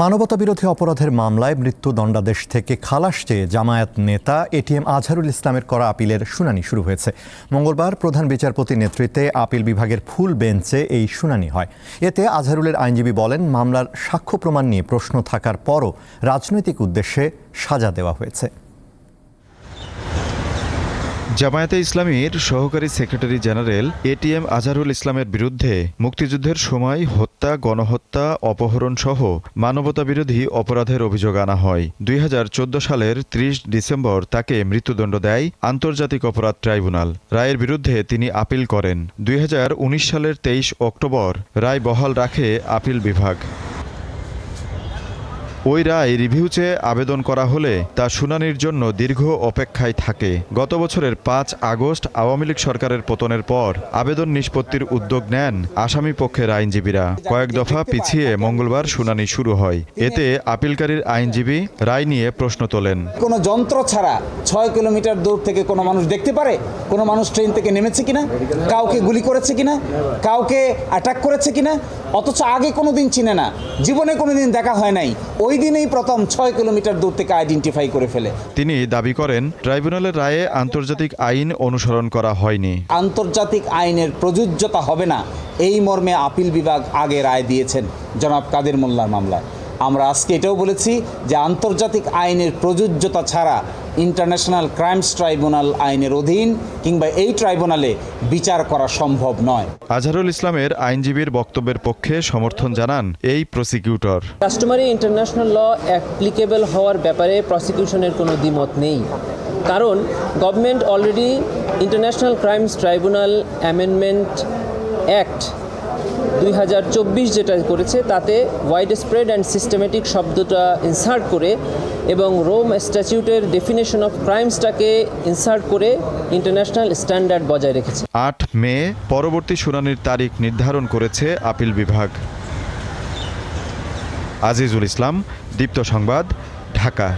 মানবতাবিরোধী অপরাধের মামলায় মৃত্যুদণ্ডাদেশ থেকে খালাস চেয়ে জামায়াত নেতা এটিএম আজহারুল ইসলামের করা আপিলের শুনানি শুরু হয়েছে। মঙ্গলবার প্রধান বিচারপতির নেতৃত্বে আপিল বিভাগের ফুল বেঞ্চে এই শুনানি হয়। এতে আজহারুলের আইনজীবী বলেন, মামলার সাক্ষ্য প্রমাণ নিয়ে প্রশ্ন থাকার পরও রাজনৈতিক উদ্দেশ্যে সাজা দেওয়া হয়েছে। জামায়াতে ইসলামীর সহকারী সেক্রেটারি জেনারেল এটিএম আজহারুল ইসলামের বিরুদ্ধে মুক্তিযুদ্ধের সময় হত্যা, গণহত্যা, অপহরণ সহ মানবতাবিরোধী অপরাধের অভিযোগ আনা হয়। 2014 সালের 30 ডিসেম্বর তাকে মৃত্যুদণ্ড দেয় আন্তর্জাতিক অপরাধ ট্রাইব্যুনাল। রায়ের বিরুদ্ধে তিনি আপিল করেন। 2019 সালের 23 অক্টোবর রায় বহাল রাখে আপিল বিভাগ। ওই রায় রিভিউ চেয়ে আবেদন করা হলে তা শুনানির জন্য দীর্ঘ অপেক্ষায় থাকে। গত বছরের 5 আগস্ট আওয়ামী লীগ সরকারের পতনের পর আবেদন নিষ্পত্তির উদ্যোগ নেন আসামি পক্ষের আইনজীবীরা। কয়েক দফা পিছিয়ে মঙ্গলবার শুনানি শুরু হয়। এতে আপিলকারীর আইনজীবী রায় নিয়ে প্রশ্ন তোলেন। কোনো যন্ত্র ছাড়া 6 কিলোমিটার দূর থেকে কোনো মানুষ দেখতে পারে কোনো মানুষ ট্রেন থেকে নেমেছে কিনা, কাউকে গুলি করেছে কিনা, কাউকে অ্যাটাক করেছে কিনা, অথচ আগে কোনোদিন চিনে না, জীবনে কোনোদিন দেখা হয় নাই, ওই দিনেই প্রথম 6 কিলোমিটার দূর থেকে আইডেন্টিফাই করে ফেলে। তিনি দাবি করেন, ট্রাইব্যুনালের রায়ে আন্তর্জাতিক আইন অনুসরণ করা হয়নি। আন্তর্জাতিক আইনের প্রযোজ্যতা হবে না এই মর্মে আপিল বিভাগ আগে রায় দিয়েছেন জনাব কাদের মোল্লার মামলায়। আমরা আজকে এটাও বলেছি যে আন্তর্জাতিক আইনের প্রযোজ্যতা ছাড়া ইন্টারন্যাশনাল ক্রাইমস ট্রাইব্যুনাল আইনের অধীন কিংবা এই ট্রাইব্যুনালে বিচার করা সম্ভব নয়। আজহারুল ইসলামের আইনজীবীর বক্তব্যের পক্ষে সমর্থন জানান এই prosecutor. Customary international law applicable হওয়ার ব্যাপারে প্রসিকিউশনের কোনো দ্বিমত নেই, কারণ government already international crimes tribunal amendment act 2024 যেটা করেছে তাতে ওয়াইড স্প্রেড অ্যান্ড সিস্টেমেটিক শব্দটা ইনসার্ট করে এবং রোম স্ট্যাটিউটের ডেফিনেশন অফ ক্রাইমসটাকে ইনসার্ট করে ইন্টারন্যাশনাল স্ট্যান্ডার্ড বজায় রেখেছে। 8 মে পরবর্তী শুনানির তারিখ নির্ধারণ করেছে আপিল বিভাগ। আজিজুল ইসলাম, দীপ্ত সংবাদ, ঢাকা।